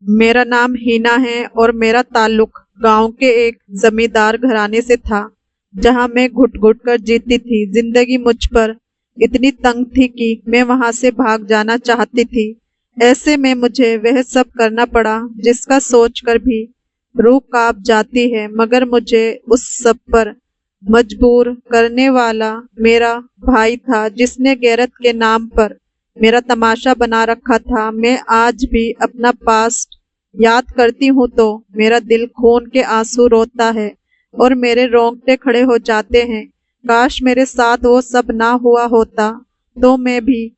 मेरा नाम हीना है और मेरा ताल्लुक गांव के एक जमींदार घराने से था, जहां मैं घुट घुट कर जीती थी। जिंदगी मुझ पर इतनी तंग थी कि मैं वहां से भाग जाना चाहती थी। ऐसे में मुझे वह सब करना पड़ा जिसका सोचकर भी रूह कांप जाती है, मगर मुझे उस सब पर मजबूर करने वाला मेरा भाई था, जिसने गैरत के नाम पर मेरा तमाशा बना रखा था। मैं आज भी अपना पास्ट याद करती हूँ तो मेरा दिल खून के आंसू रोता है और मेरे रोंगटे खड़े हो जाते हैं। काश मेरे साथ वो सब ना हुआ होता, तो मैं भी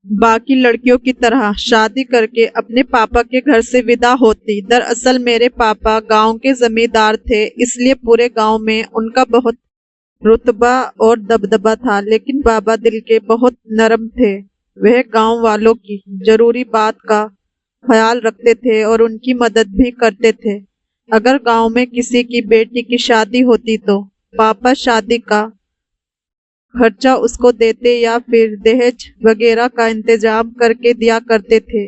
बाकी लड़कियों की तरह शादी करके अपने पापा के घर से विदा होती। दरअसल मेरे पापा गांव के जमींदार थे, इसलिए पूरे गांव में उनका बहुत रुतबा और दबदबा था। लेकिन बाबा दिल के बहुत नरम थे। वह गांव वालों की जरूरी बात का ख्याल रखते थे और उनकी मदद भी करते थे। अगर गांव में किसी की बेटी की शादी होती तो पापा शादी का खर्चा उसको देते या फिर दहेज वगैरह का इंतजाम करके दिया करते थे।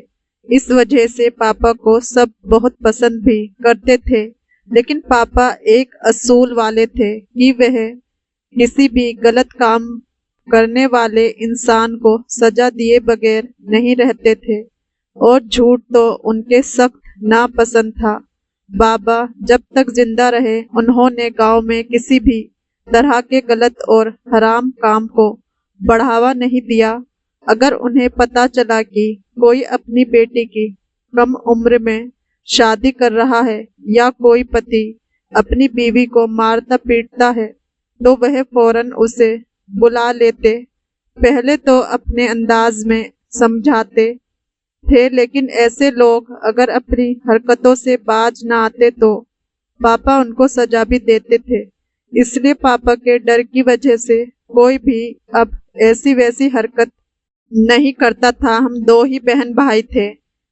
इस वजह से पापा को सब बहुत पसंद भी करते थे। लेकिन पापा एक असूल वाले थे कि वह किसी भी गलत काम करने वाले इंसान को सजा दिए बगैर नहीं रहते थे, और झूठ तो उनके सख्त नापसंद था। बाबा जब तक जिंदा रहे, उन्होंने गांव में किसी भी तरह के गलत और हराम काम को बढ़ावा नहीं दिया। अगर उन्हें पता चला कि कोई अपनी बेटी की कम उम्र में शादी कर रहा है या कोई पति अपनी बीवी को मारता पीटता है, तो वह फौरन उसे बुला लेते। पहले तो अपने अंदाज में समझाते थे, लेकिन ऐसे लोग अगर अपनी हरकतों से बाज ना आते तो पापा उनको सजा भी देते थे। इसलिए पापा के डर की वजह से कोई भी अब ऐसी वैसी हरकत नहीं करता था। हम दो ही बहन भाई थे।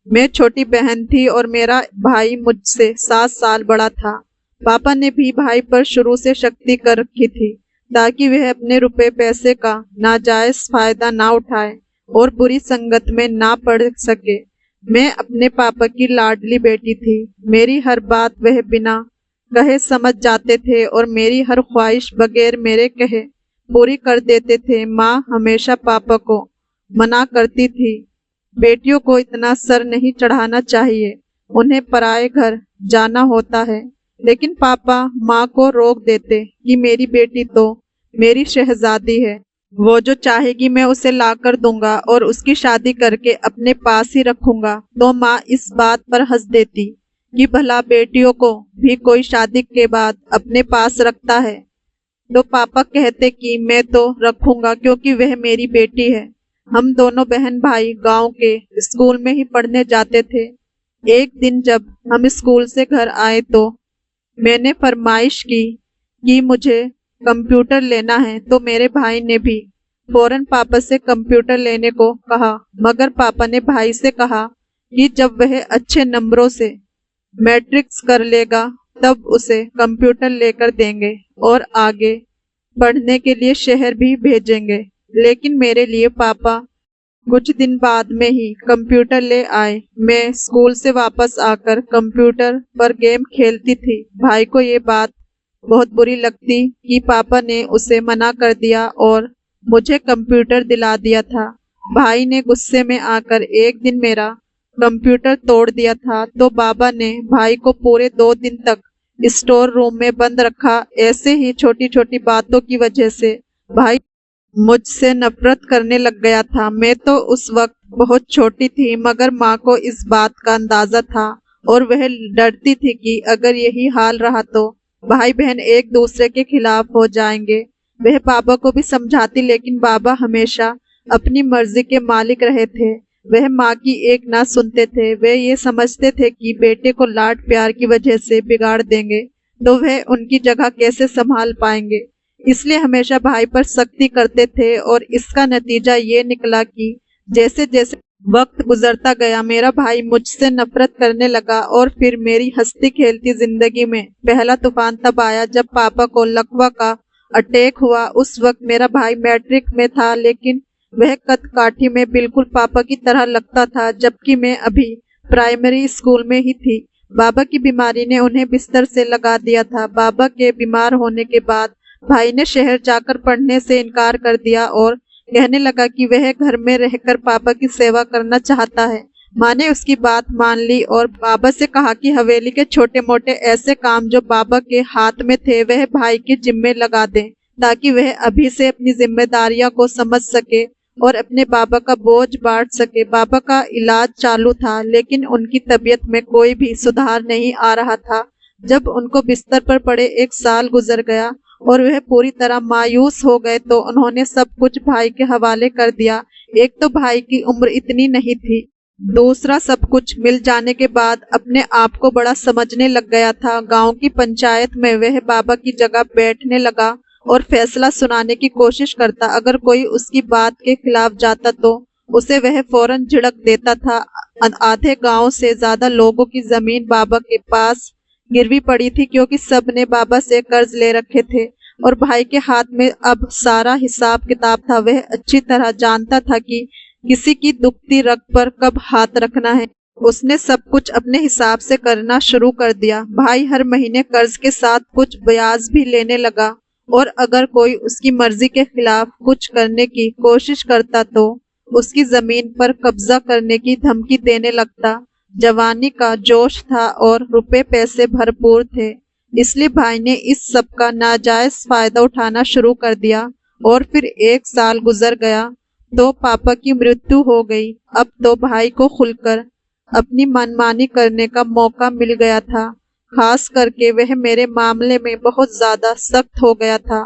मैं छोटी बहन थी और मेरा भाई मुझसे 7 साल बड़ा था। पापा ने भी भाई पर शुरू से सख्ती कर रखी थी, ताकि वह अपने रुपए पैसे का नाजायज फायदा ना उठाए और बुरी संगत में ना पड़ सके। मैं अपने पापा की लाडली बेटी थी। मेरी हर बात वह बिना कहे समझ जाते थे और मेरी हर ख्वाहिश बगैर मेरे कहे पूरी कर देते थे। माँ हमेशा पापा को मना करती थी, बेटियों को इतना सर नहीं चढ़ाना चाहिए, उन्हें पराए घर जाना होता है। लेकिन पापा माँ को रोक देते कि मेरी बेटी तो मेरी शहजादी है, वो जो चाहेगी मैं उसे ला कर दूंगा और उसकी शादी करके अपने पास ही रखूंगा। तो माँ इस बात पर हंस देती कि भला बेटियों को भी कोई शादी के बाद अपने पास रखता है। तो पापा कहते कि मैं तो रखूंगा क्योंकि वह मेरी बेटी है। हम दोनों बहन भाई गांव के स्कूल में ही पढ़ने जाते थे। एक दिन जब हम स्कूल से घर आए तो मैंने फरमाइश की कि मुझे कंप्यूटर लेना है, तो मेरे भाई ने भी फौरन पापा से कंप्यूटर लेने को कहा। मगर पापा ने भाई से कहा कि जब वह अच्छे नंबरों से मैट्रिक्स कर लेगा तब उसे कंप्यूटर लेकर देंगे और आगे पढ़ने के लिए शहर भी भेजेंगे। लेकिन मेरे लिए पापा कुछ दिन बाद में ही कंप्यूटर ले आए। मैं स्कूल से वापस आकर कंप्यूटर पर गेम खेलती थी। भाई को ये बात बहुत बुरी लगती कि पापा ने उसे मना कर दिया और मुझे कंप्यूटर दिला दिया था। भाई ने गुस्से में आकर एक दिन मेरा कंप्यूटर तोड़ दिया था, तो बाबा ने भाई को पूरे 2 दिन तक स्टोर रूम में बंद रखा। ऐसे ही छोटी छोटी बातों की वजह से भाई मुझसे नफरत करने लग गया था। मैं तो उस वक्त बहुत छोटी थी, मगर माँ को इस बात का अंदाजा था और वह डरती थी कि अगर यही हाल रहा तो भाई बहन एक दूसरे के खिलाफ हो जाएंगे। वह बाबा को भी समझाती, लेकिन बाबा हमेशा अपनी मर्जी के मालिक रहे थे। वह माँ की एक ना सुनते थे। वे ये समझते थे कि बेटे को लाड प्यार की वजह से बिगाड़ देंगे तो वह उनकी जगह कैसे संभाल पाएंगे। इसलिए हमेशा भाई पर सख्ती करते थे और इसका नतीजा ये निकला कि जैसे जैसे वक्त गुजरता गया मेरा भाई मुझसे नफरत करने लगा। और फिर मेरी हंसती खेलती जिंदगी में पहला तूफान तब आया जब पापा को लकवा का अटैक हुआ। उस वक्त मेरा भाई मैट्रिक में था, लेकिन वह कद काठी में बिल्कुल पापा की तरह लगता था, जबकि मैं अभी प्राइमरी स्कूल में ही थी। बाबा की बीमारी ने उन्हें बिस्तर से लगा दिया था। बाबा के बीमार होने के बाद भाई ने शहर जाकर पढ़ने से इनकार कर दिया और कहने लगा कि वह घर में रहकर पापा की सेवा करना चाहता है। माँ ने उसकी बात मान ली और बाबा से कहा कि हवेली के छोटे मोटे ऐसे काम जो बाबा के हाथ में थे वह भाई के जिम्मे लगा दें, ताकि वह अभी से अपनी जिम्मेदारियों को समझ सके और अपने बाबा का बोझ बांट सके। बाबा का इलाज चालू था, लेकिन उनकी तबीयत में कोई भी सुधार नहीं आ रहा था। जब उनको बिस्तर पर पड़े 1 साल गुजर गया और वह पूरी तरह मायूस हो गए तो उन्होंने सब कुछ भाई के हवाले कर दिया। एक तो भाई की उम्र इतनी नहीं थी, दूसरा सब कुछ मिल जाने के बाद अपने आप को बड़ा समझने लग गया था। गांव की पंचायत में वह बाबा की जगह बैठने लगा और फैसला सुनाने की कोशिश करता। अगर कोई उसकी बात के खिलाफ जाता तो उसे वह फौरन झिड़क देता था। आधे गांव से ज्यादा लोगों की जमीन बाबा के पास गिरवी पड़ी थी, क्योंकि सब ने बाबा से कर्ज ले रखे थे और भाई के हाथ में अब सारा हिसाब किताब था। वह अच्छी तरह जानता था कि किसी की दुखती रग पर कब हाथ रखना है। उसने सब कुछ अपने हिसाब से करना शुरू कर दिया। भाई हर महीने कर्ज के साथ कुछ ब्याज भी लेने लगा और अगर कोई उसकी मर्जी के खिलाफ कुछ करने की कोशिश करता तो उसकी जमीन पर कब्जा करने की धमकी देने लगता। जवानी का जोश था और रुपए पैसे भरपूर थे, इसलिए भाई ने इस सब का नाजायज फायदा उठाना शुरू कर दिया। और फिर 1 साल गुजर गया तो पापा की मृत्यु हो गई। अब तो भाई को खुलकर अपनी मनमानी करने का मौका मिल गया था। खास करके वह मेरे मामले में बहुत ज्यादा सख्त हो गया था।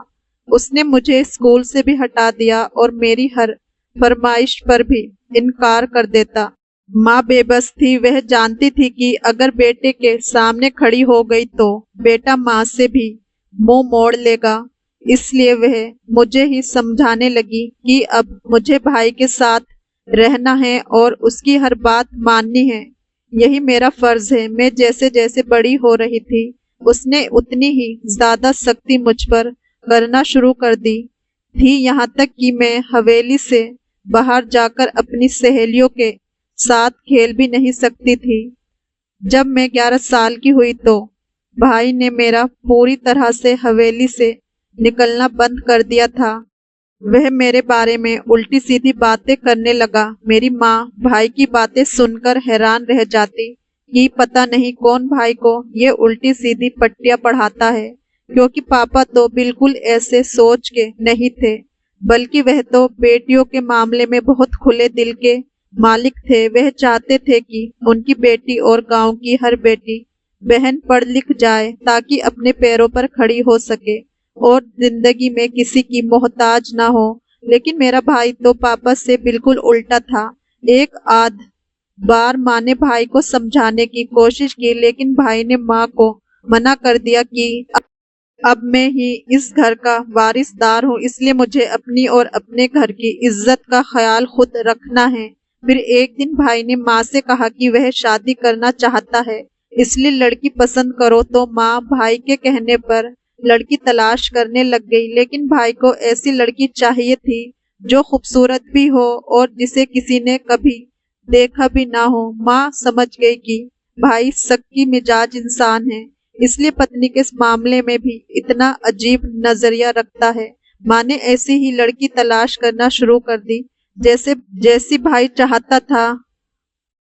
उसने मुझे स्कूल से भी हटा दिया और मेरी हर फरमाइश पर भी इनकार कर देता। माँ बेबस थी। वह जानती थी कि अगर बेटे के सामने खड़ी हो गई तो बेटा माँ से भी मुंह मोड़ लेगा, इसलिए वह मुझे ही समझाने लगी कि अब मुझे भाई के साथ रहना है और उसकी हर बात माननी है। यही मेरा फर्ज है। मैं जैसे जैसे बड़ी हो रही थी उसने उतनी ही ज्यादा सख्ती मुझ पर करना शुरू कर दी थी, यहाँ तक कि मैं हवेली से बाहर जाकर अपनी सहेलियों के साथ खेल भी नहीं सकती थी। जब मैं 11 साल की हुई तो भाई ने मेरा पूरी तरह से हवेली से निकलना बंद कर दिया था। वह मेरे बारे में उल्टी सीधी बातें करने लगा। मेरी माँ भाई की बातें सुनकर हैरान रह जाती कि पता नहीं कौन भाई को ये उल्टी सीधी पट्टियां पढ़ाता है, क्योंकि पापा तो बिल्कुल ऐसे सोच के नहीं थे, बल्कि वह तो बेटियों के मामले में बहुत खुले दिल के मालिक थे। वह चाहते थे कि उनकी बेटी और गांव की हर बेटी बहन पढ़ लिख जाए ताकि अपने पैरों पर खड़ी हो सके और जिंदगी में किसी की मोहताज ना हो। लेकिन मेरा भाई तो पापा से बिल्कुल उल्टा था। एक आध बार माँ ने भाई को समझाने की कोशिश की, लेकिन भाई ने माँ को मना कर दिया कि अब मैं ही इस घर का वारिसदार हूँ, इसलिए मुझे अपनी और अपने घर की इज्जत का ख्याल खुद रखना है। फिर एक दिन भाई ने माँ से कहा कि वह शादी करना चाहता है, इसलिए लड़की पसंद करो। तो माँ भाई के कहने पर लड़की तलाश करने लग गई, लेकिन भाई को ऐसी लड़की चाहिए थी जो खूबसूरत भी हो और जिसे किसी ने कभी देखा भी ना हो। माँ समझ गई कि भाई सक्की मिजाज इंसान है, इसलिए पत्नी के इस मामले में भी इतना अजीब नजरिया रखता है। माँ ने ऐसी ही लड़की तलाश करना शुरू कर दी जैसी भाई चाहता था।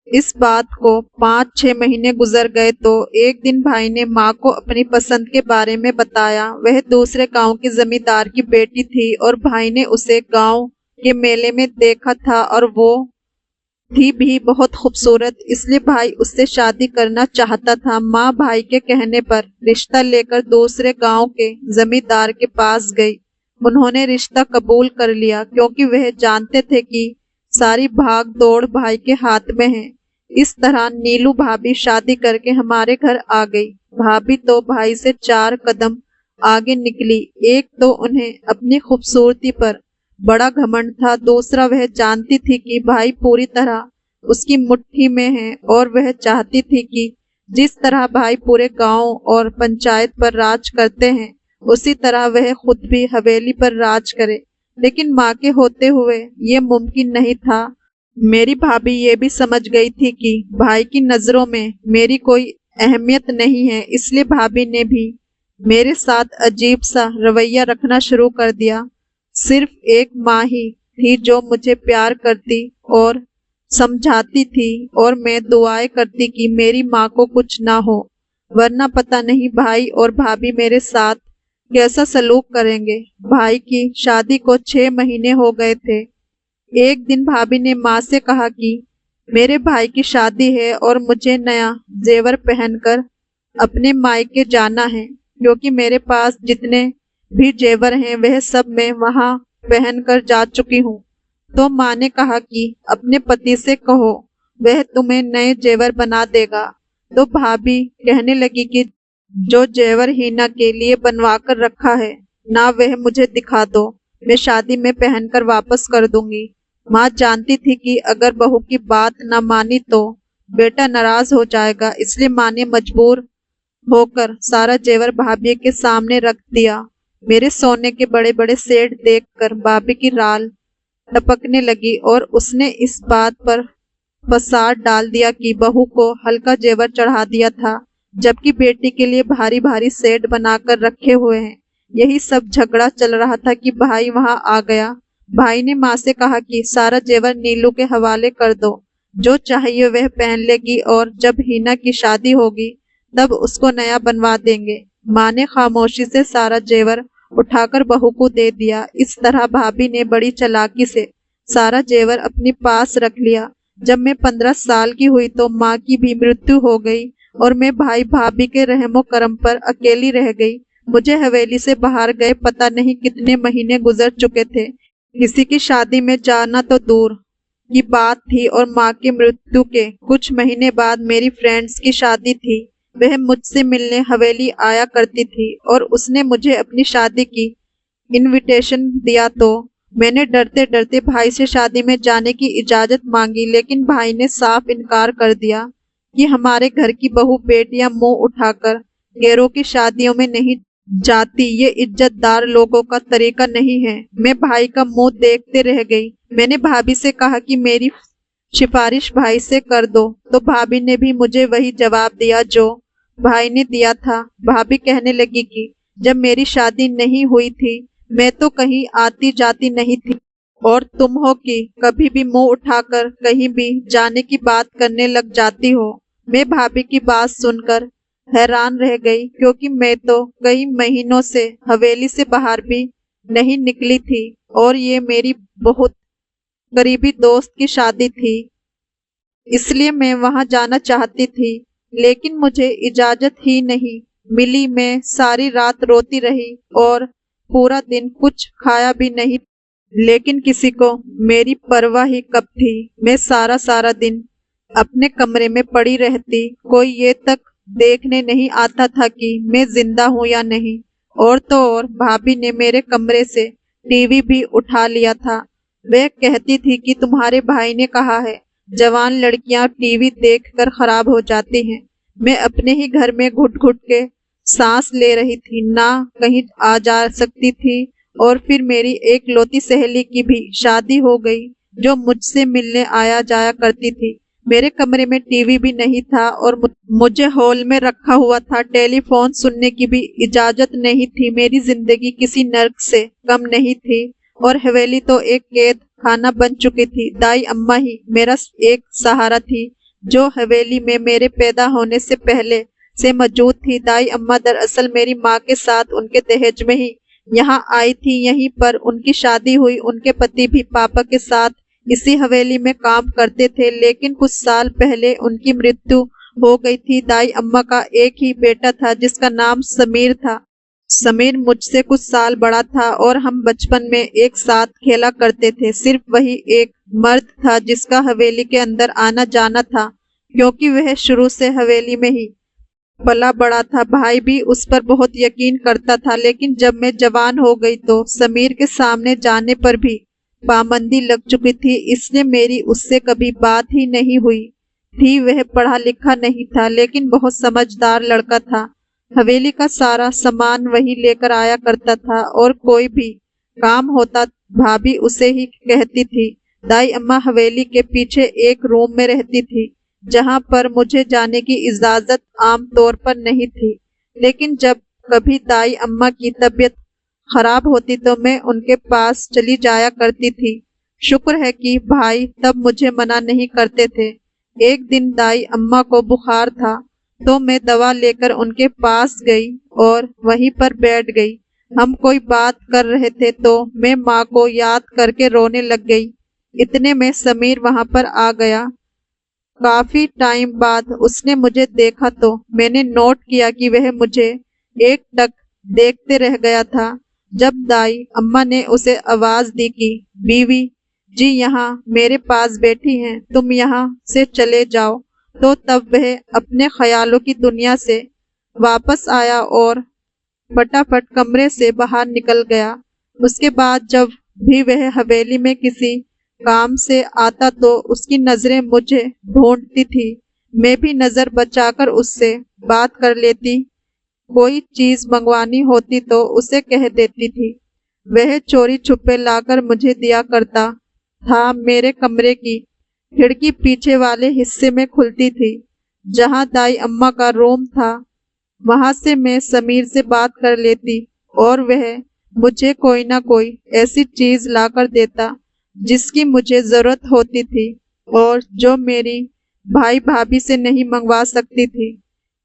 इस बात को 5-6 महीने गुजर गए तो एक दिन भाई ने माँ को अपनी पसंद के बारे में बताया। वह दूसरे गांव के जमींदार की बेटी थी और भाई ने उसे गांव के मेले में देखा था और वो थी भी बहुत खूबसूरत, इसलिए भाई उससे शादी करना चाहता था। माँ भाई के कहने पर रिश्ता लेकर दूसरे गांव के जमींदार के पास गई। उन्होंने रिश्ता कबूल कर लिया, क्योंकि वह जानते थे कि सारी भाग दौड़ भाई के हाथ में है। इस तरह नीलू भाभी शादी करके हमारे घर आ गई। भाभी तो भाई से 4 कदम आगे निकली। एक तो उन्हें अपनी खूबसूरती पर बड़ा घमंड था, दूसरा वह जानती थी कि भाई पूरी तरह उसकी मुट्ठी में है और वह चाहती थी कि जिस तरह भाई पूरे गांव और पंचायत पर राज करते हैं उसी तरह वह खुद भी हवेली पर राज करे। लेकिन माँ के होते हुए ये मुमकिन नहीं था। मेरी भाभी ये भी समझ गई थी कि भाई की नजरों में मेरी कोई अहमियत नहीं है, इसलिए भाभी ने भी मेरे साथ अजीब सा रवैया रखना शुरू कर दिया। सिर्फ एक माँ ही थी जो मुझे प्यार करती और समझाती थी, और मैं दुआएं करती कि मेरी माँ को कुछ ना हो, वरना पता नहीं भाई और भाभी मेरे साथ कैसा सलूक करेंगे। भाई की शादी को 6 महीने हो गए थे। एक दिन भाभी ने माँ से कहा कि मेरे भाई की शादी है और मुझे नया जेवर पहनकर अपने मायके जाना है, क्योंकि मेरे पास जितने भी जेवर हैं वह सब मैं वहां पहनकर जा चुकी हूँ। तो माँ ने कहा कि अपने पति से कहो, वह तुम्हें नए जेवर बना देगा। तो भाभी कहने लगी कि जो जेवर हीना के लिए बनवा कर रखा है ना, वह मुझे दिखा दो, मैं शादी में पहनकर वापस कर दूंगी। माँ जानती थी कि अगर बहू की बात न मानी तो बेटा नाराज हो जाएगा, इसलिए माँ ने मजबूर होकर सारा जेवर भाभी के सामने रख दिया। मेरे सोने के बड़े बड़े सेठ देखकर भाभी की राल टपकने लगी और उसने इस बात पर फसाद डाल दिया कि बहू को हल्का जेवर चढ़ा दिया था, जबकि बेटी के लिए भारी भारी सेट बनाकर रखे हुए हैं। यही सब झगड़ा चल रहा था कि भाई वहां आ गया। भाई ने माँ से कहा कि सारा जेवर नीलू के हवाले कर दो, जो चाहिए वह पहन लेगी, और जब हिना की शादी होगी तब उसको नया बनवा देंगे। माँ ने खामोशी से सारा जेवर उठाकर बहू को दे दिया। इस तरह भाभी ने बड़ी चालाकी से सारा जेवर अपने पास रख लिया। जब मैं 15 साल की हुई तो माँ की भी मृत्यु हो गई और मैं भाई भाभी के रहमो करम पर अकेली रह गई। मुझे हवेली से बाहर गए पता नहीं कितने महीने गुजर चुके थे। किसी की शादी में जाना तो दूर की बात थी, और माँ की मृत्यु के कुछ महीने बाद मेरी फ्रेंड्स की शादी थी। वह मुझसे मिलने हवेली आया करती थी और उसने मुझे अपनी शादी की इनविटेशन दिया, तो मैंने डरते डरते भाई से शादी में जाने की इजाजत मांगी, लेकिन भाई ने साफ इनकार कर दिया कि हमारे घर की बहू बेटियां मुंह उठाकर गैरों की शादियों में नहीं जाती, ये इज्जतदार लोगों का तरीका नहीं है। मैं भाई का मुंह देखते रह गई। मैंने भाभी से कहा कि मेरी सिफारिश भाई से कर दो, तो भाभी ने भी मुझे वही जवाब दिया जो भाई ने दिया था। भाभी कहने लगी कि जब मेरी शादी नहीं हुई थी मैं तो कहीं आती जाती नहीं थी, और तुम हो कि कभी भी मुंह उठाकर कहीं भी जाने की बात करने लग जाती हो। मैं भाभी की बात सुनकर हैरान रह गई, क्योंकि मैं तो कई महीनों से हवेली से बाहर भी नहीं निकली थी, और ये मेरी बहुत करीबी दोस्त की शादी थी, इसलिए मैं वहां जाना चाहती थी, लेकिन मुझे इजाजत ही नहीं मिली। मैं सारी रात रोती रही और पूरा दिन कुछ खाया भी नहीं, लेकिन किसी को मेरी परवाह ही कब थी। मैं सारा सारा दिन अपने कमरे में पड़ी रहती, कोई ये तक देखने नहीं आता था कि मैं जिंदा हूं या नहीं। और तो और भाभी ने मेरे कमरे से टीवी भी उठा लिया था। वह कहती थी कि तुम्हारे भाई ने कहा है जवान लड़कियां टीवी देखकर खराब हो जाती हैं। मैं अपने ही घर में घुट घुट के सांस ले रही थी, ना कहीं आ जा सकती थी। और फिर मेरी एक लौती सहेली की भी शादी हो गई, जो मुझसे मिलने आया जाया करती थी। मेरे कमरे में टीवी भी नहीं था और मुझे हॉल में रखा हुआ था। टेलीफोन सुनने की भी इजाजत नहीं थी। मेरी जिंदगी किसी नर्क से कम नहीं थी, और हवेली तो एक कैद खाना बन चुकी थी। दाई अम्मा ही मेरा एक सहारा थी, जो हवेली में मेरे पैदा होने से पहले से मौजूद थी। दाई अम्मा दरअसल मेरी माँ के साथ उनके दहेज में ही यहाँ आई थी। यहीं पर उनकी शादी हुई। उनके पति भी पापा के साथ इसी हवेली में काम करते थे, लेकिन कुछ साल पहले उनकी मृत्यु हो गई थी। दाई अम्मा का एक ही बेटा था जिसका नाम समीर था। समीर मुझसे कुछ साल बड़ा था और हम बचपन में एक साथ खेला करते थे। सिर्फ वही एक मर्द था जिसका हवेली के अंदर आना जाना था, क्योंकि वह शुरू से हवेली में ही पला बड़ा था। भाई भी उस पर बहुत यकीन करता था, लेकिन जब मैं जवान हो गई तो समीर के सामने जाने पर भी पाबंदी लग चुकी थी, इसलिए मेरी उससे कभी बात ही नहीं हुई थी। वह पढ़ा लिखा नहीं था, लेकिन बहुत समझदार लड़का था। हवेली का सारा सामान वही लेकर आया करता था, और कोई भी काम होता भाभी उसे ही कहती थी। दाई अम्मा हवेली के पीछे एक रूम में रहती थी, जहां पर मुझे जाने की इजाजत आम तौर पर नहीं थी। लेकिन जब कभी दाई अम्मा की तबीयत खराब होती तो मैं उनके पास चली जाया करती थी। शुक्र है कि भाई तब मुझे मना नहीं करते थे। एक दिन दाई अम्मा को बुखार था, तो मैं दवा लेकर उनके पास गई और वहीं पर बैठ गई। हम कोई बात कर रहे थे तो मैं माँ को याद करके रोने लग गई। इतने में समीर वहां पर आ गया। काफी टाइम बाद उसने मुझे देखा तो मैंने नोट किया कि वह मुझे एकटक देखते रह गया था। जब दाई अम्मा ने उसे आवाज दी कि बीवी जी यहाँ मेरे पास बैठी हैं, तुम यहाँ से चले जाओ, तो तब वह अपने ख्यालों की दुनिया से वापस आया और फटाफट कमरे से बाहर निकल गया। उसके बाद जब भी वह हवेली में किसी काम से आता तो उसकी नजरें मुझे ढूंढती थी। मैं भी नजर बचाकर उससे बात कर लेती। कोई चीज मंगवानी होती तो उसे कह देती थी। वह चोरी छुपे लाकर मुझे दिया करता था। मेरे कमरे की खिड़की पीछे वाले हिस्से में खुलती थी, जहां दाई अम्मा का रूम था। वहां से मैं समीर से बात कर लेती और वह मुझे कोई ना कोई ऐसी चीज लाकर देता जिसकी मुझे जरूरत होती थी और जो मेरी भाई भाभी से नहीं मंगवा सकती थी,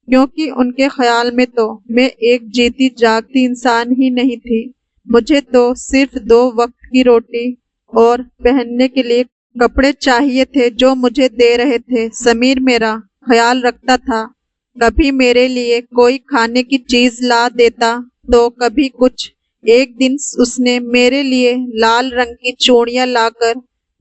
क्योंकि उनके ख्याल में तो मैं एक जीती जागती इंसान ही नहीं थी। मुझे तो सिर्फ 2 वक्त की रोटी और पहनने के लिए कपड़े चाहिए थे जो मुझे दे रहे थे। समीर मेरा ख्याल रखता था। कभी मेरे लिए कोई खाने की चीज ला देता तो कभी कुछ। एक दिन उसने मेरे लिए लाल रंग की चूड़ियां लाकर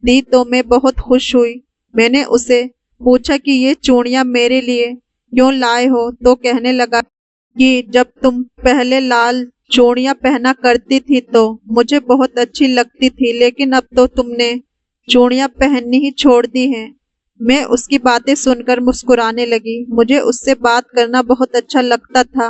दी तो मैं बहुत खुश हुई। मैंने उसे पूछा कि ये चूड़ियां मेरे लिए क्यों लाए हो, तो कहने लगा कि जब तुम पहले लाल चूड़ियां पहना करती थी तो मुझे बहुत अच्छी लगती थी, लेकिन अब तो तुमने चूड़ियां पहननी ही छोड़ दी हैं। मैं उसकी बातें सुनकर मुस्कुराने लगी। मुझे उससे बात करना बहुत अच्छा लगता था।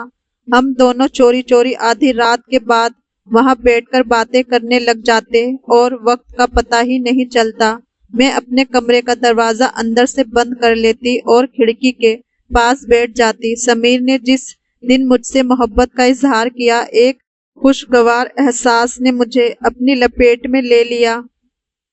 हम दोनों चोरी चोरी आधी रात के बाद वहां बैठकर बातें करने लग जाते और वक्त का पता ही नहीं चलता। मैं अपने कमरे का दरवाजा अंदर से बंद कर लेती और खिड़की के पास बैठ जाती। समीर ने जिस दिन मुझसे मोहब्बत का इजहार किया, एक खुशगवार एहसास ने मुझे अपनी लपेट में ले लिया।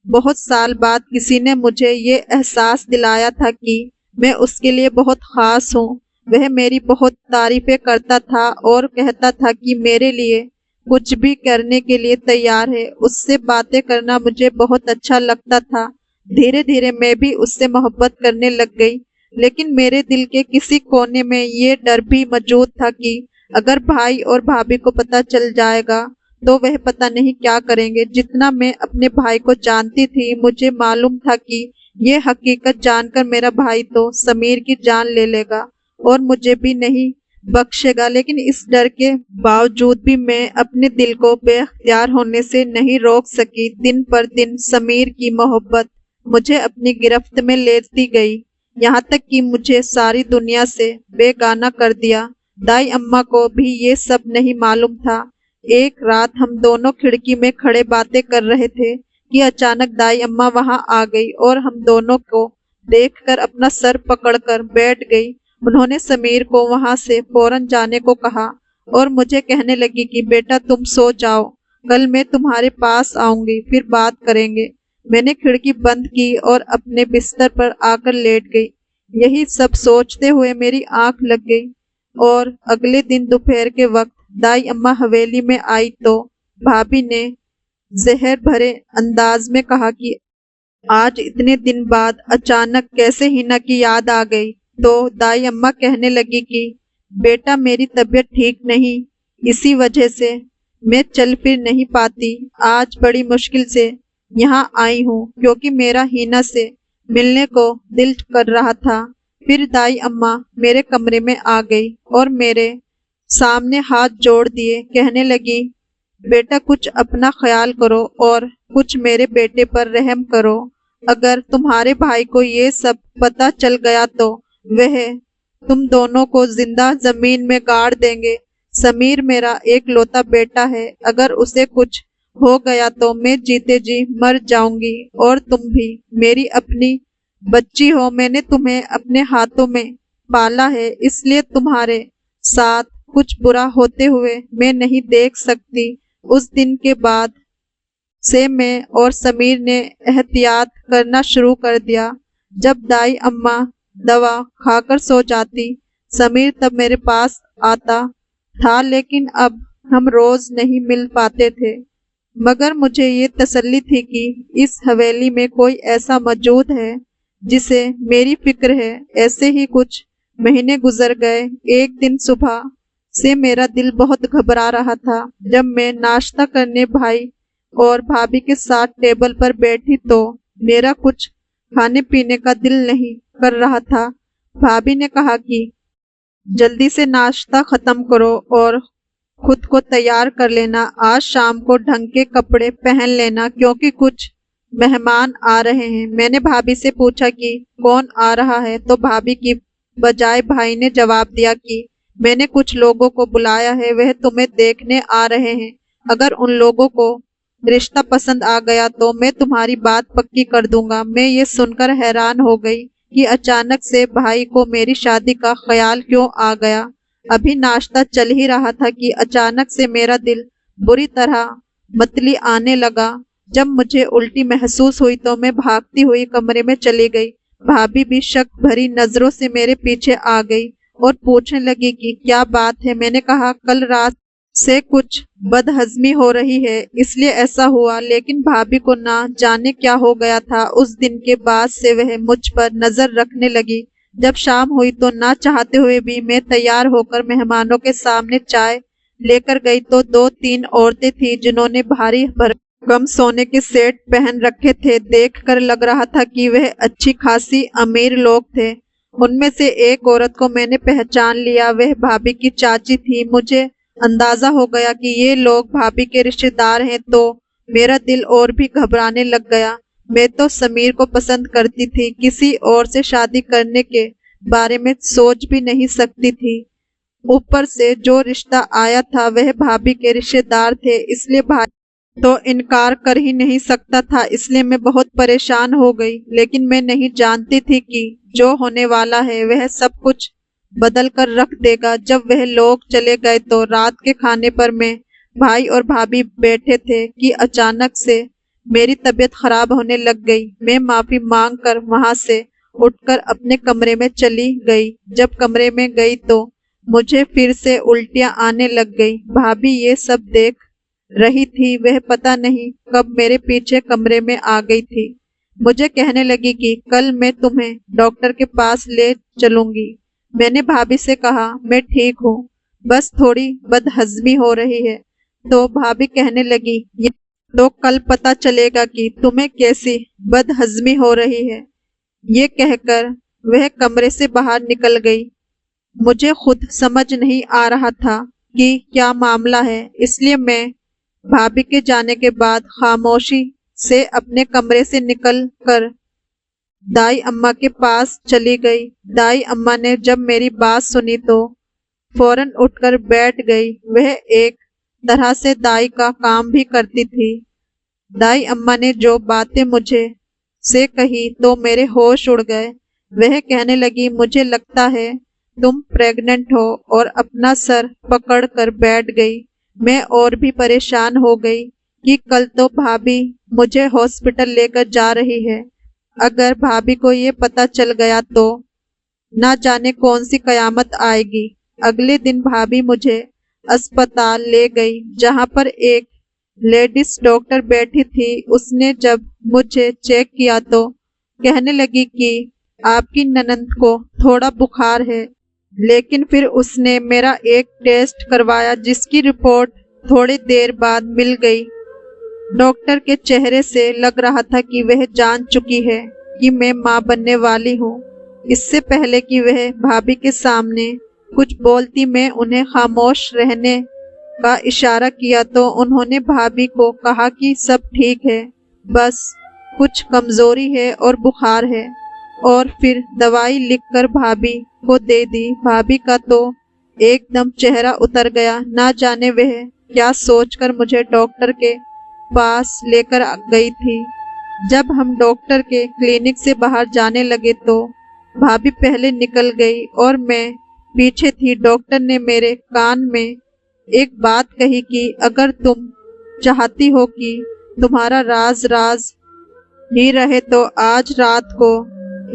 बहुत साल बाद किसी ने मुझे ये एहसास दिलाया था कि मैं उसके लिए बहुत खास हूँ। वह मेरी बहुत तारीफें करता था और कहता था कि मेरे लिए कुछ भी करने के लिए तैयार है। उससे बातें करना मुझे बहुत अच्छा लगता था। धीरे धीरे मैं भी उससे मोहब्बत करने लग गई, लेकिन मेरे दिल के किसी कोने में ये डर भी मौजूद था कि अगर भाई और भाभी को पता चल जाएगा तो वह पता नहीं क्या करेंगे। जितना मैं अपने भाई को जानती थी, मुझे मालूम था कि ये हकीकत जानकर मेरा भाई तो समीर की जान ले लेगा और मुझे भी नहीं बख्शेगा। लेकिन इस डर के बावजूद भी मैं अपने दिल को बेख्तियार होने से नहीं रोक सकी। दिन पर दिन समीर की मोहब्बत मुझे अपनी गिरफ्त में लेती गई, यहाँ तक कि मुझे सारी दुनिया से बेगाना कर दिया। दाई अम्मा को भी ये सब नहीं मालूम था। एक रात हम दोनों खिड़की में खड़े बातें कर रहे थे कि अचानक दाई अम्मा वहां आ गई और हम दोनों को देखकर अपना सर पकड़कर बैठ गई। उन्होंने समीर को वहां से फौरन जाने को कहा और मुझे कहने लगी कि बेटा तुम सो जाओ, कल मैं तुम्हारे पास आऊंगी, फिर बात करेंगे। मैंने खिड़की बंद की और अपने बिस्तर पर आकर लेट गई। यही सब सोचते हुए मेरी आंख लग गई और अगले दिन दोपहर के वक्त दाई अम्मा हवेली में आई तो भाभी ने जहर भरे अंदाज में कहा कि आज इतने दिन बाद अचानक कैसे हिना की याद आ गई। तो दाई अम्मा कहने लगी कि बेटा मेरी तबीयत ठीक नहीं, इसी वजह से मैं चल फिर नहीं पाती। आज बड़ी मुश्किल से यहाँ आई हूँ क्योंकि मेरा हिना से मिलने को दिल कर रहा था। फिर दाई अम्मा मेरे कमरे में आ गई और मेरे सामने हाथ जोड़ दिए, कहने लगी बेटा कुछ अपना ख्याल करो और कुछ मेरे बेटे पर रहम करो। अगर तुम्हारे भाई को ये सब पता चल गया तो वह तुम दोनों को जिंदा जमीन में गाड़ देंगे। समीर मेरा एक लौता बेटा है, अगर उसे कुछ हो गया तो मैं जीते जी मर जाऊंगी और तुम भी मेरी अपनी बच्ची हो। मैंने तुम्हें अपने हाथों में पाला है, इसलिए तुम्हारे साथ कुछ बुरा होते हुए मैं नहीं देख सकती। उस दिन के बाद से मैं और समीर ने एहतियात करना शुरू कर दिया। जब दाई अम्मा दवा खाकर सो जाती, समीर तब मेरे पास आता था, लेकिन अब हम रोज नहीं मिल पाते थे। मगर मुझे ये तसल्ली थी कि इस हवेली में कोई ऐसा मौजूद है जिसे मेरी फिक्र है। ऐसे ही कुछ महीने गुजर गए। एक दिन सुबह से मेरा दिल बहुत घबरा रहा था। जब मैं नाश्ता करने भाई और भाभी के साथ टेबल पर बैठी तो मेरा कुछ खाने पीने का दिल नहीं कर रहा था। भाभी ने कहा कि जल्दी से नाश्ता खत्म करो और खुद को तैयार कर लेना। आज शाम को ढंग के कपड़े पहन लेना क्योंकि कुछ मेहमान आ रहे हैं। मैंने भाभी से पूछा कि कौन आ रहा है, तो भाभी की बजाय भाई ने जवाब दिया कि मैंने कुछ लोगों को बुलाया है, वह तुम्हें देखने आ रहे हैं। अगर उन लोगों को रिश्ता पसंद आ गया तो मैं तुम्हारी बात पक्की कर दूंगा। मैं ये सुनकर हैरान हो गई कि अचानक से भाई को मेरी शादी का ख्याल क्यों आ गया। अभी नाश्ता चल ही रहा था कि अचानक से मेरा दिल बुरी तरह मतली आने लगा। जब मुझे उल्टी महसूस हुई तो मैं भागती हुई कमरे में चली गई। भाभी भी शक भरी नजरों से मेरे पीछे आ गई और पूछने लगी कि क्या बात है। मैंने कहा कल रात से कुछ बदहजमी हो रही है, इसलिए ऐसा हुआ। लेकिन भाभी को ना जाने क्या हो गया था। उस दिन के बाद से वह मुझ पर नजर रखने लगी। जब शाम हुई तो ना चाहते हुए भी मैं तैयार होकर मेहमानों के सामने चाय लेकर गई तो दो तीन औरतें थी जिन्होंने भारी भरकम सोने के सेट पहन रखे थे। देखकर लग रहा था कि वह अच्छी खासी अमीर लोग थे। उनमें से एक औरत को मैंने पहचान लिया, वह भाभी की चाची थी। मुझे अंदाजा हो गया कि ये लोग भाभी के रिश्तेदार हैं तो मेरा दिल और भी घबराने लग गया। मैं तो समीर को पसंद करती थी, किसी और से शादी करने के बारे में सोच भी नहीं सकती थी। ऊपर से जो रिश्ता आया था वह भाभी के रिश्तेदार थे, इसलिए भाई तो इनकार कर ही नहीं सकता था। इसलिए मैं बहुत परेशान हो गई। लेकिन मैं नहीं जानती थी कि जो होने वाला है वह सब कुछ बदल कर रख देगा। जब वह लोग चले गए तो रात के खाने पर मैं भाई और भाभी बैठे थे कि अचानक से मेरी तबीयत खराब होने लग गई। मैं माफी मांग कर वहां से उठकर अपने कमरे में चली गई। जब कमरे में गई तो मुझे फिर से उल्टियां आने लग गई। भाभी ये सब देख रही थी। वह पता नहीं कब मेरे पीछे कमरे में आ गई थी। मुझे कहने लगी कि कल मैं तुम्हें डॉक्टर के पास ले चलूंगी। मैंने भाभी से कहा मैं ठीक हूँ, बस थोड़ी बदहजमी हो रही है। तो भाभी कहने लगी ये तो कल पता चलेगा कि तुम्हें कैसी बदहजमी हो रही है। ये कहकर वह कमरे से बाहर निकल गई। मुझे खुद समझ नहीं आ रहा था कि क्या मामला है, इसलिए मैं भाभी के जाने के बाद खामोशी से अपने कमरे से निकल कर दाई अम्मा के पास चली गई। दाई अम्मा ने जब मेरी बात सुनी तो फौरन उठकर बैठ गई। वह एक तरह से दाई का काम भी करती थी। दाई अम्मा ने जो बातें मुझे से कही तो मेरे होश उड़ गए। वह कहने लगी मुझे लगता है तुम प्रेग्नेंट हो, और अपना सर पकड़ कर बैठ गई। मैं और भी परेशान हो गई कि कल तो भाभी मुझे हॉस्पिटल लेकर जा रही है। अगर भाभी को ये पता चल गया तो ना जाने कौन सी कयामत आएगी। अगले दिन भाभी मुझे अस्पताल ले गई, जहां पर एक लेडीज डॉक्टर बैठी थी। उसने जब मुझे चेक किया तो कहने लगी कि आपकी ननंद को थोड़ा बुखार है। लेकिन फिर उसने मेरा एक टेस्ट करवाया जिसकी रिपोर्ट थोड़ी देर बाद मिल गई। डॉक्टर के चेहरे से लग रहा था कि वह जान चुकी है कि मैं मां बनने वाली हूँ। इससे पहले कि वह भाभी के सामने कुछ बोलती, मैं उन्हें खामोश रहने का इशारा किया तो उन्होंने भाभी को कहा कि सब ठीक है, बस कुछ कमजोरी है और बुखार है, और फिर दवाई लिखकर भाभी को दे दी। भाभी का तो एकदम चेहरा उतर गया। ना जाने वह क्या सोचकर मुझे डॉक्टर के पास लेकर गई थी। जब हम डॉक्टर के क्लिनिक से बाहर जाने लगे तो भाभी पहले निकल गई और मैं पीछे थी। डॉक्टर ने मेरे कान में एक बात कही कि अगर तुम चाहती हो कि तुम्हारा राज राज ही रहे तो आज रात को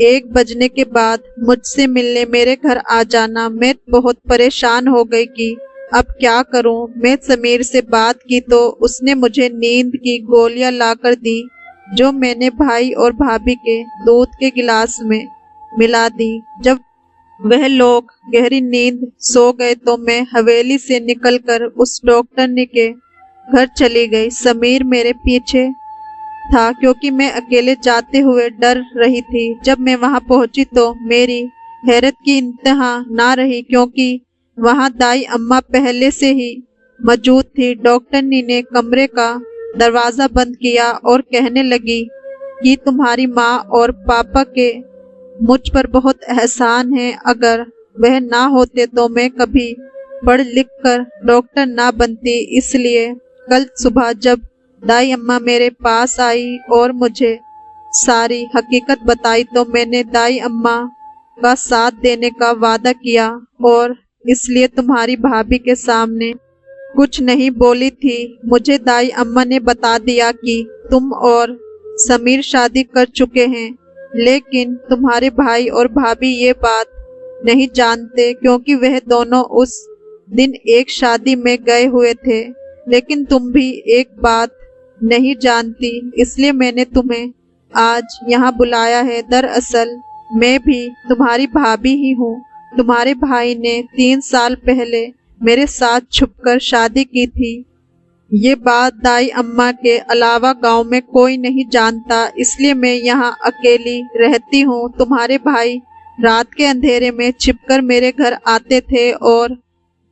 1 बजने के बाद मुझसे मिलने मेरे घर आ जाना। मैं बहुत परेशान हो गई कि अब क्या करूं। मैं समीर से बात की तो उसने मुझे नींद की गोलियां लाकर दी, जो मैंने भाई और भाभी के दूध के गिलास में मिला दी। जब वह लोग गहरी नींद सो गए तो मैं हवेली से निकलकर उस डॉक्टरनी के घर चली गई। समीर मेरे पीछे था क्योंकि मैं अकेले जाते हुए डर रही थी। जब मैं वहां पहुंची तो मेरी हैरत की इंतहा ना रही, क्योंकि वहां दाई अम्मा पहले से ही मौजूद थी। डॉक्टरनी ने कमरे का दरवाजा बंद किया और कहने लगी कि तुम्हारी माँ और पापा के मुझ पर बहुत एहसान है। अगर वह ना होते तो मैं कभी पढ़ लिख कर डॉक्टर ना बनती। इसलिए कल सुबह जब दाई अम्मा मेरे पास आई और मुझे सारी हकीकत बताई तो मैंने दाई अम्मा का साथ देने का वादा किया और इसलिए तुम्हारी भाभी के सामने कुछ नहीं बोली थी। मुझे दाई अम्मा ने बता दिया कि तुम और समीर शादी कर चुके हैं, लेकिन तुम्हारे भाई और भाभी ये बात नहीं जानते क्योंकि वह दोनों उस दिन एक शादी में गए हुए थे। लेकिन तुम भी एक बात नहीं जानती, इसलिए मैंने तुम्हें आज यहाँ बुलाया है। दरअसल मैं भी तुम्हारी भाभी ही हूँ। तुम्हारे भाई ने 3 साल पहले मेरे साथ छुपकर शादी की थी। ये बात दाई अम्मा के अलावा गांव में कोई नहीं जानता, इसलिए मैं यहाँ अकेली रहती हूँ। तुम्हारे भाई रात के अंधेरे में छिपकर मेरे घर आते थे और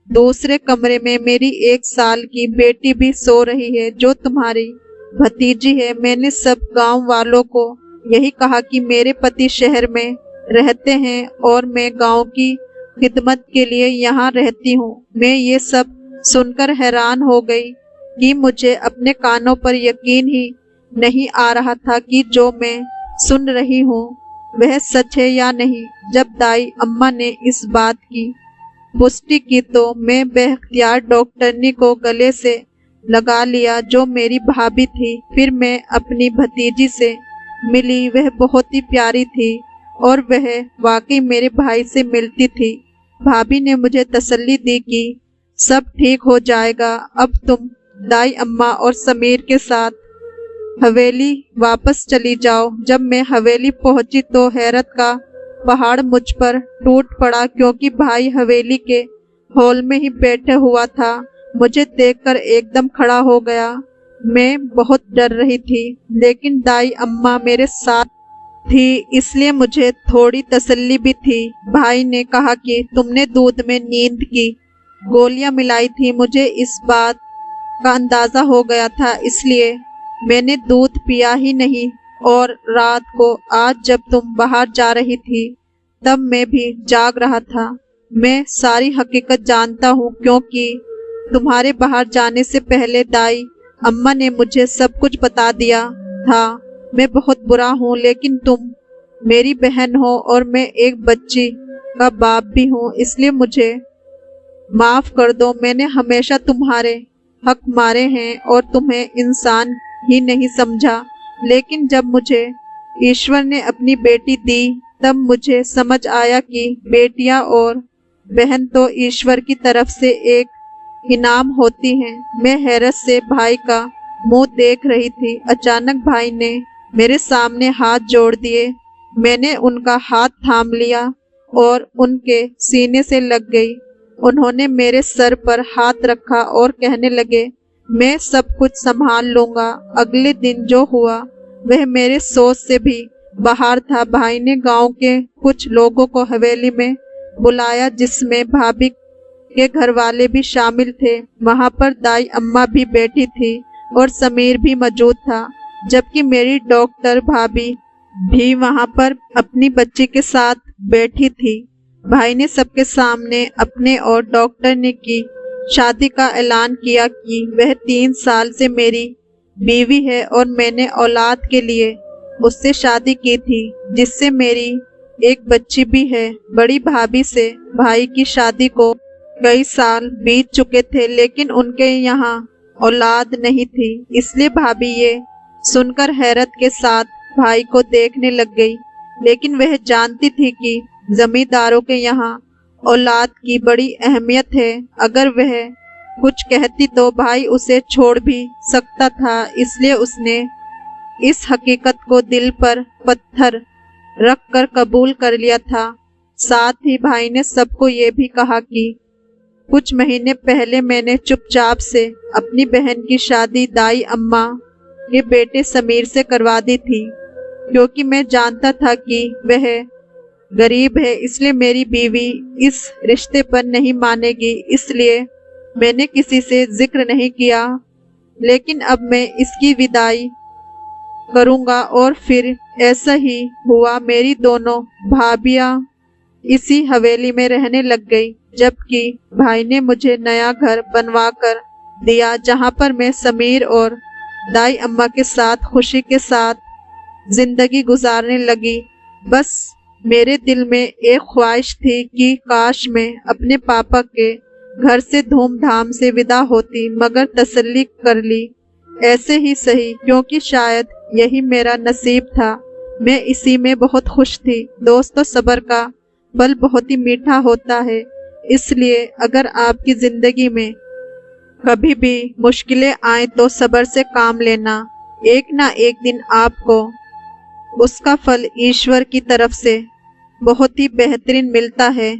दूसरे कमरे में मेरी 1 साल की बेटी भी सो रही है, जो तुम्हारी भतीजी है। मैंने सब गांव वालों को यही कहा कि मेरे पति शहर में रहते हैं और मैं गांव की खिदमत के लिए यहाँ रहती हूँ। मैं ये सब सुनकर हैरान हो गई कि मुझे अपने कानों पर यकीन ही नहीं आ रहा था कि जो मैं सुन रही हूँ वह सच है या नहीं। जब दाई अम्मा ने इस बात की पुष्टि की तो मैं बेख्तियार डॉक्टरनी को गले से लगा लिया, जो मेरी भाभी थी। फिर मैं अपनी भतीजी से मिली। वह बहुत ही प्यारी थी और वह वाकई मेरे भाई से मिलती थी। भाभी ने मुझे तसल्ली दी कि सब ठीक हो जाएगा। अब तुम दाई अम्मा और समीर के साथ हवेली वापस चली जाओ। जब मैं हवेली पहुंची तो हैरत का पहाड़ मुझ पर टूट पड़ा, क्योंकि भाई हवेली के हॉल में ही बैठा हुआ था। मुझे देखकर एकदम खड़ा हो गया। मैं बहुत डर रही थी, लेकिन दाई अम्मा मेरे साथ थी, इसलिए मुझे थोड़ी तसल्ली भी थी। भाई ने कहा कि तुमने दूध में नींद की गोलियां मिलाई थी। मुझे इस बात का अंदाजा हो गया था, इसलिए मैंने दूध पिया ही नहीं। और रात को आज जब तुम बाहर जा रही थी तब मैं भी जाग रहा था। मैं सारी हकीकत जानता हूँ, क्योंकि तुम्हारे बाहर जाने से पहले दाई अम्मा ने मुझे सब कुछ बता दिया था। मैं बहुत बुरा हूँ, लेकिन तुम मेरी बहन हो और मैं एक बच्ची का बाप भी हूँ, इसलिए मुझे माफ कर दो। मैंने हमेशा तुम्हारे हक मारे हैं और तुम्हें इंसान ही नहीं समझा, लेकिन जब मुझे ईश्वर ने अपनी बेटी दी तब मुझे समझ आया कि बेटियां और बहन तो ईश्वर की तरफ से एक इनाम होती हैं। मैं हैरत से भाई का मुंह देख रही थी। अचानक भाई ने मेरे सामने हाथ जोड़ दिए। मैंने उनका हाथ थाम लिया और उनके सीने से लग गई। उन्होंने मेरे सर पर हाथ रखा और कहने लगे, मैं सब कुछ संभाल लूंगा। अगले दिन जो हुआ वह मेरे सोच से भी बाहर था। भाई ने गांव के कुछ लोगों को हवेली में बुलाया, जिसमें भाभी के घर वाले भी शामिल थे। वहां पर दाई अम्मा भी बैठी थी और समीर भी मौजूद था, जबकि मेरी डॉक्टर भाभी भी वहां पर अपनी बच्ची के साथ बैठी थी। भाई ने सबके सामने अपने और डॉक्टर ने की शादी का ऐलान किया कि वह 3 साल से मेरी बीवी है और मैंने औलाद के लिए उससे शादी की थी, जिससे मेरी एक बच्ची भी है। बड़ी भाभी से भाई की शादी को कई साल बीत चुके थे, लेकिन उनके यहाँ औलाद नहीं थी। इसलिए भाभी ये सुनकर हैरत के साथ भाई को देखने लग गई, लेकिन वह जानती थी कि जमींदारों के यहाँ औलाद की बड़ी अहमियत है। अगर वह कुछ कहती तो भाई उसे छोड़ भी सकता था, इसलिए उसने इस हकीकत को दिल पर पत्थर रख कर कबूल कर लिया था। साथ ही भाई ने सबको ये भी कहा कि कुछ महीने पहले मैंने चुपचाप से अपनी बहन की शादी दाई अम्मा के बेटे समीर से करवा दी थी, क्योंकि मैं जानता था कि वह गरीब है, इसलिए मेरी बीवी इस रिश्ते पर नहीं मानेगी। इसलिए मैंने किसी से जिक्र नहीं किया, लेकिन अब मैं इसकी विदाई करूंगा। और फिर ऐसा ही हुआ। मेरी दोनों भाभियां इसी हवेली में रहने लग गई, जबकि भाई ने मुझे नया घर बनवा कर दिया, जहां पर मैं समीर और दाई अम्मा के साथ खुशी के साथ जिंदगी गुजारने लगी। बस मेरे दिल में एक ख्वाहिश थी कि काश मैं अपने पापा के घर से धूमधाम से विदा होती, मगर तसल्ली कर ली ऐसे ही सही, क्योंकि शायद यही मेरा नसीब था। मैं इसी में बहुत खुश थी। दोस्तों, सब्र का फल बहुत ही मीठा होता है, इसलिए अगर आपकी जिंदगी में कभी भी मुश्किलें आए तो सब्र से काम लेना। एक ना एक दिन आपको उसका फल ईश्वर की तरफ से बहुत ही बेहतरीन मिलता है।